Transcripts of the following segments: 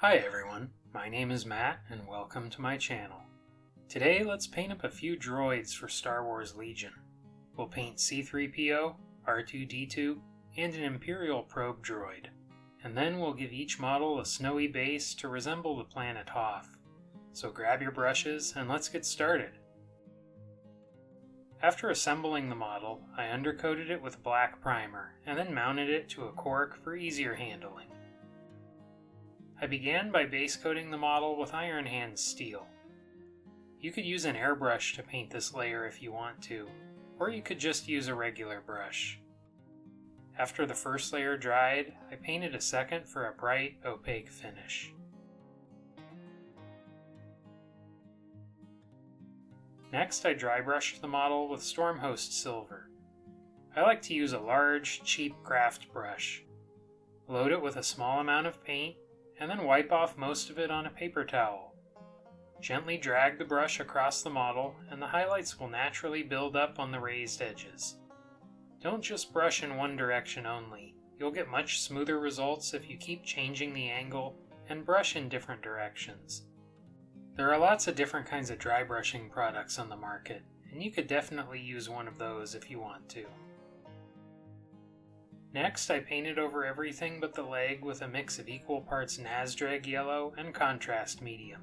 Hi everyone, my name is Matt and welcome to my channel. Today let's paint up a few droids for Star Wars Legion. We'll paint C-3PO, R2D2, and an Imperial Probe Droid. And then we'll give each model a snowy base to resemble the planet Hoth. So grab your brushes and let's get started. After assembling the model, I undercoated it with black primer and then mounted it to a cork for easier handling. I began by base coating the model with Iron Hand steel. You could use an airbrush to paint this layer if you want to, or you could just use a regular brush. After the first layer dried, I painted a second for a bright, opaque finish. Next, I dry brushed the model with Stormhost Silver. I like to use a large, cheap craft brush. Load it with a small amount of paint, and then wipe off most of it on a paper towel. Gently drag the brush across the model, and the highlights will naturally build up on the raised edges. Don't just brush in one direction only. You'll get much smoother results if you keep changing the angle and brush in different directions. There are lots of different kinds of dry brushing products on the market, and you could definitely use one of those if you want to. Next, I painted over everything but the leg with a mix of equal parts Nazdreg yellow and contrast medium.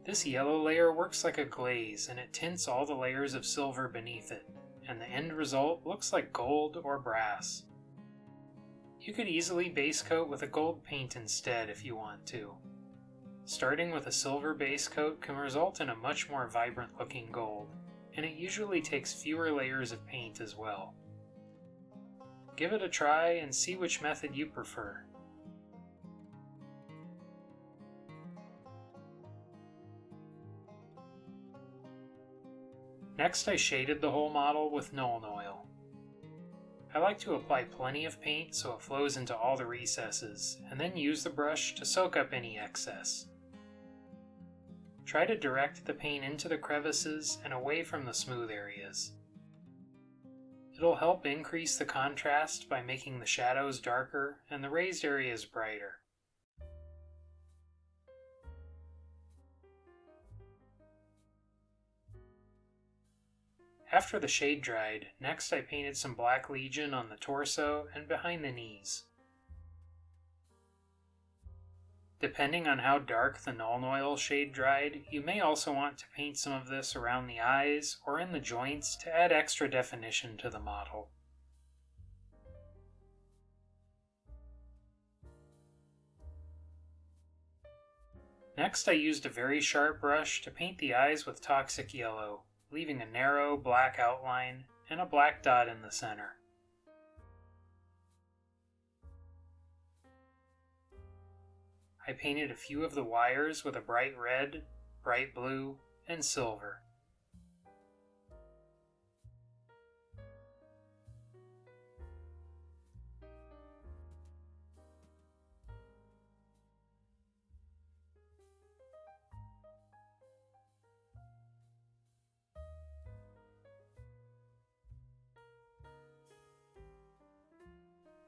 This yellow layer works like a glaze and it tints all the layers of silver beneath it, and the end result looks like gold or brass. You could easily base coat with a gold paint instead if you want to. Starting with a silver base coat can result in a much more vibrant looking gold, and it usually takes fewer layers of paint as well. Give it a try and see which method you prefer. Next, I shaded the whole model with Nuln Oil. I like to apply plenty of paint so it flows into all the recesses, and then use the brush to soak up any excess. Try to direct the paint into the crevices and away from the smooth areas. It'll help increase the contrast by making the shadows darker and the raised areas brighter. After the shade dried, next I painted some Black Legion on the torso and behind the knees. Depending on how dark the Nuln Oil shade dried, you may also want to paint some of this around the eyes or in the joints to add extra definition to the model. Next, I used a very sharp brush to paint the eyes with Toxic Yellow, leaving a narrow black outline and a black dot in the center. I painted a few of the wires with a bright red, bright blue, and silver.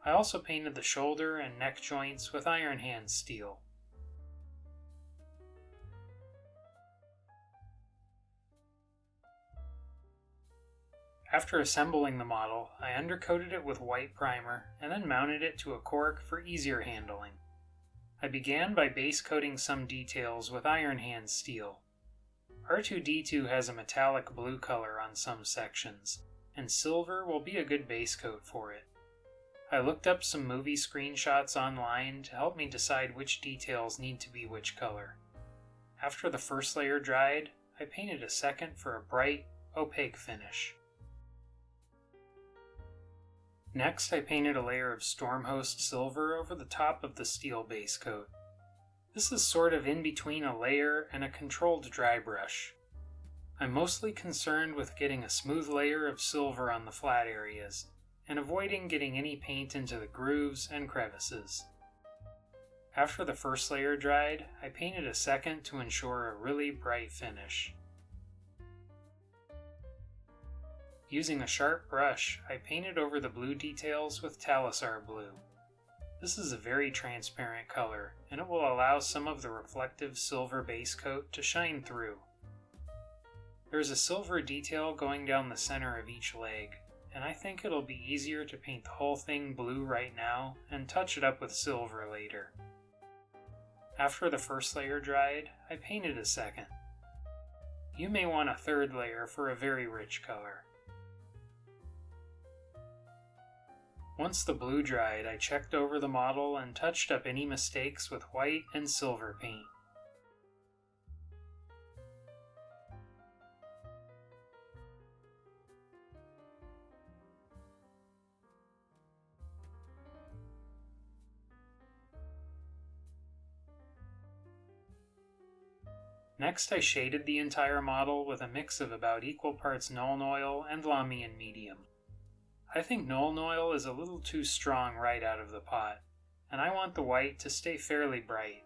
I also painted the shoulder and neck joints with Iron Hand steel. After assembling the model, I undercoated it with white primer and then mounted it to a cork for easier handling. I began by base coating some details with Iron Hand steel. R2D2 has a metallic blue color on some sections, and silver will be a good base coat for it. I looked up some movie screenshots online to help me decide which details need to be which color. After the first layer dried, I painted a second for a bright, opaque finish. Next, I painted a layer of Stormhost Silver over the top of the steel base coat. This is sort of in between a layer and a controlled dry brush. I'm mostly concerned with getting a smooth layer of silver on the flat areas, and avoiding getting any paint into the grooves and crevices. After the first layer dried, I painted a second to ensure a really bright finish. Using a sharp brush, I painted over the blue details with Talassar blue. This is a very transparent color, and it will allow some of the reflective silver base coat to shine through. There's a silver detail going down the center of each leg, and I think it'll be easier to paint the whole thing blue right now and touch it up with silver later. After the first layer dried, I painted a second. You may want a third layer for a very rich color. Once the blue dried, I checked over the model and touched up any mistakes with white and silver paint. Next, I shaded the entire model with a mix of about equal parts Nuln Oil and Lahmian Medium. I think Nuln Oil is a little too strong right out of the pot, and I want the white to stay fairly bright.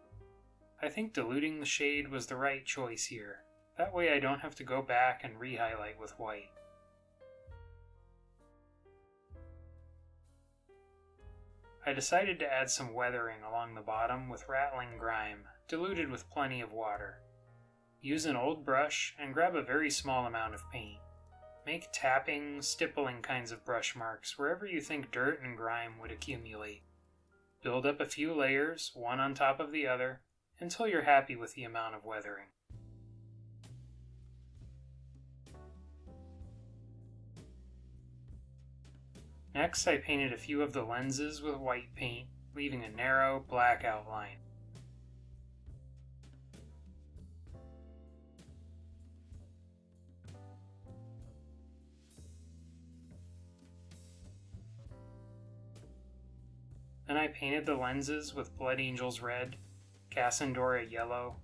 I think diluting the shade was the right choice here. That way I don't have to go back and re-highlight with white. I decided to add some weathering along the bottom with Ratling Grime, diluted with plenty of water. Use an old brush and grab a very small amount of paint. Make tapping, stippling kinds of brush marks wherever you think dirt and grime would accumulate. Build up a few layers, one on top of the other, until you're happy with the amount of weathering. Next, I painted a few of the lenses with white paint, leaving a narrow, black outline. Then I painted the lenses with Blood Angels Red, Cassandora Yellow,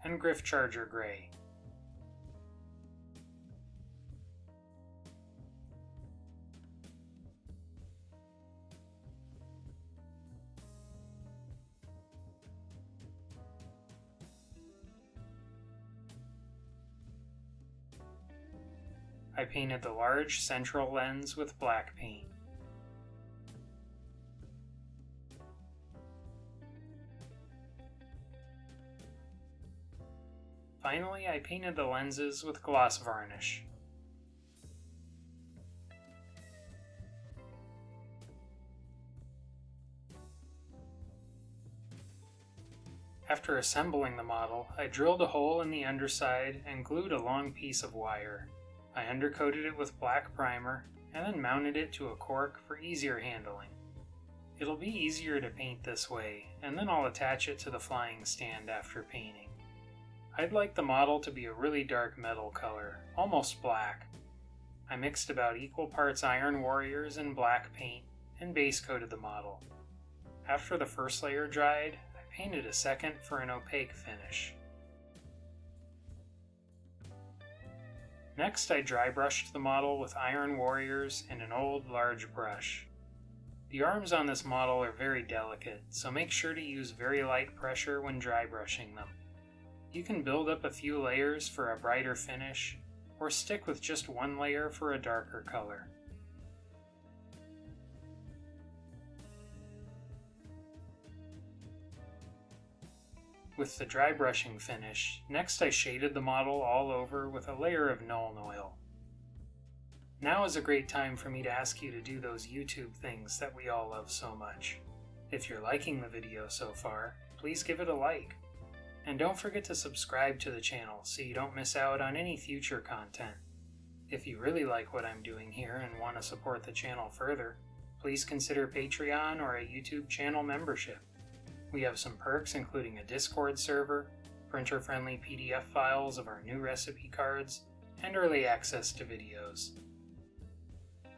and Griff Charger Gray. I painted the large central lens with black paint. Finally, I painted the lenses with gloss varnish. After assembling the model, I drilled a hole in the underside and glued a long piece of wire. I undercoated it with black primer and then mounted it to a cork for easier handling. It'll be easier to paint this way, and then I'll attach it to the flying stand after painting. I'd like the model to be a really dark metal color, almost black. I mixed about equal parts Iron Warriors and black paint and base coated the model. After the first layer dried, I painted a second for an opaque finish. Next, I dry brushed the model with Iron Warriors and an old large brush. The arms on this model are very delicate, so make sure to use very light pressure when dry brushing them. You can build up a few layers for a brighter finish, or stick with just one layer for a darker color. With the dry brushing finish, next I shaded the model all over with a layer of Nuln Oil. Now is a great time for me to ask you to do those YouTube things that we all love so much. If you're liking the video so far, please give it a like. And don't forget to subscribe to the channel so you don't miss out on any future content. If you really like what I'm doing here and want to support the channel further, please consider Patreon or a YouTube channel membership. We have some perks including a Discord server, printer-friendly PDF files of our new recipe cards, and early access to videos.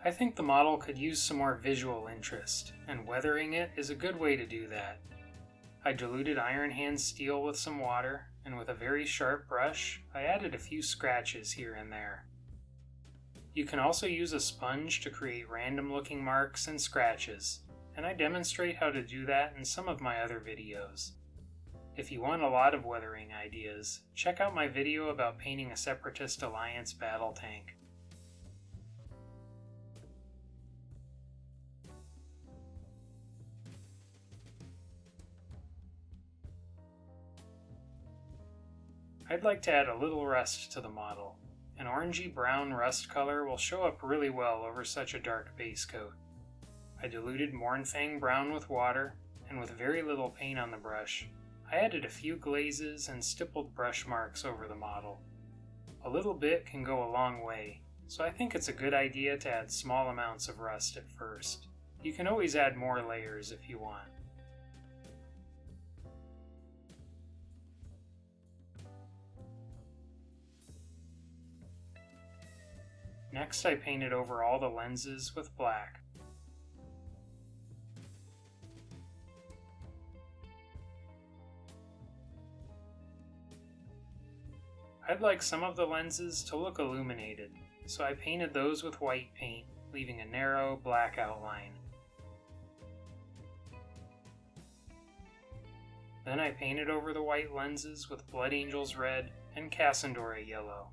I think the model could use some more visual interest, and weathering it is a good way to do that. I diluted Iron Hand steel with some water, and with a very sharp brush, I added a few scratches here and there. You can also use a sponge to create random looking marks and scratches, and I demonstrate how to do that in some of my other videos. If you want a lot of weathering ideas, check out my video about painting a Separatist Alliance battle tank. I'd like to add a little rust to the model. An orangey brown rust color will show up really well over such a dark base coat. I diluted Mournfang brown with water, and with very little paint on the brush, I added a few glazes and stippled brush marks over the model. A little bit can go a long way, so I think it's a good idea to add small amounts of rust at first. You can always add more layers if you want. Next, I painted over all the lenses with black. I'd like some of the lenses to look illuminated, so I painted those with white paint, leaving a narrow black outline. Then I painted over the white lenses with Blood Angels red and Cassandora yellow.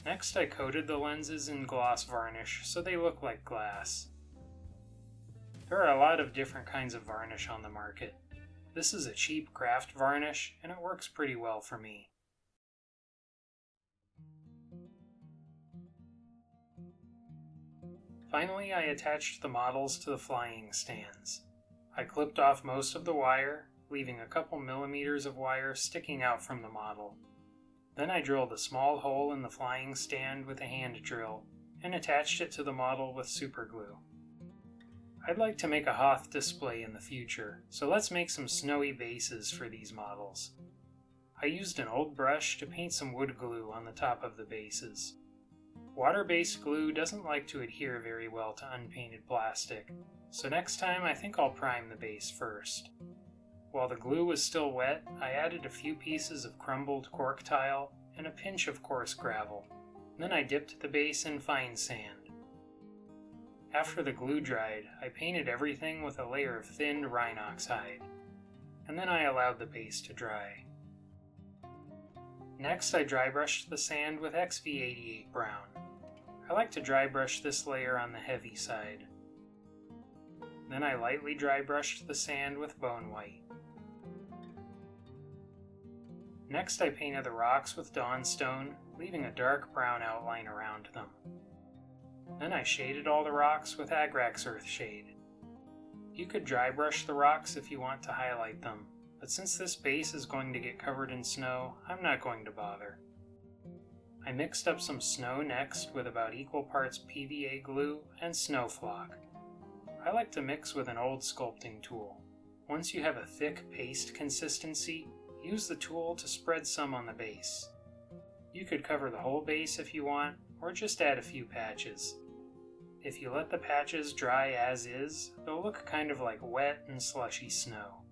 Next, I coated the lenses in gloss varnish so they look like glass. There are a lot of different kinds of varnish on the market. This is a cheap craft varnish, and it works pretty well for me. Finally, I attached the models to the flying stands. I clipped off most of the wire, leaving a couple millimeters of wire sticking out from the model. Then I drilled a small hole in the flying stand with a hand drill and attached it to the model with superglue. I'd like to make a Hoth display in the future, so let's make some snowy bases for these models. I used an old brush to paint some wood glue on the top of the bases. Water-based glue doesn't like to adhere very well to unpainted plastic, so next time I think I'll prime the base first. While the glue was still wet, I added a few pieces of crumbled cork tile and a pinch of coarse gravel. Then I dipped the base in fine sand. After the glue dried, I painted everything with a layer of thinned Rhinox hide, and then I allowed the base to dry. Next, I dry brushed the sand with XV88 brown. I like to dry brush this layer on the heavy side. Then I lightly dry brushed the sand with Bonewhite. Next, I painted the rocks with Dawnstone, leaving a dark brown outline around them. Then I shaded all the rocks with Agrax Earthshade. You could dry brush the rocks if you want to highlight them, but since this base is going to get covered in snow, I'm not going to bother. I mixed up some snow next with about equal parts PVA glue and snow flock. I like to mix with an old sculpting tool. Once you have a thick paste consistency, use the tool to spread some on the base. You could cover the whole base if you want, or just add a few patches. If you let the patches dry as is, they'll look kind of like wet and slushy snow.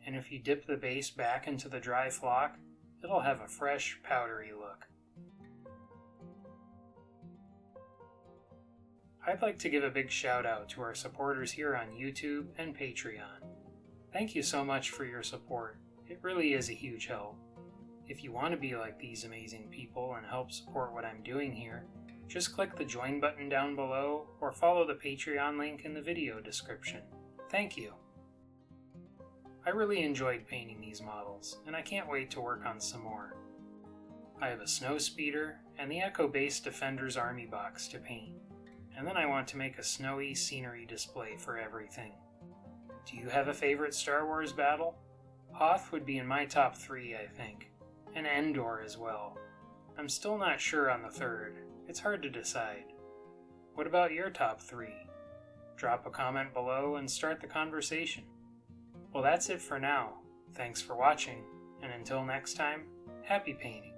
And if you dip the base back into the dry flock, it'll have a fresh, powdery look. I'd like to give a big shout out to our supporters here on YouTube and Patreon. Thank you so much for your support. It really is a huge help. If you want to be like these amazing people and help support what I'm doing here, just click the join button down below or follow the Patreon link in the video description. Thank you. I really enjoyed painting these models, and I can't wait to work on some more. I have a snow speeder and the Echo Base Defender's Army box to paint, and then I want to make a snowy scenery display for everything. Do you have a favorite Star Wars battle? Hoth would be in my top 3, I think, and Endor as well. I'm still not sure on the third. It's hard to decide. What about your top 3? Drop a comment below and start the conversation. Well, that's it for now. Thanks for watching, and until next time, happy painting.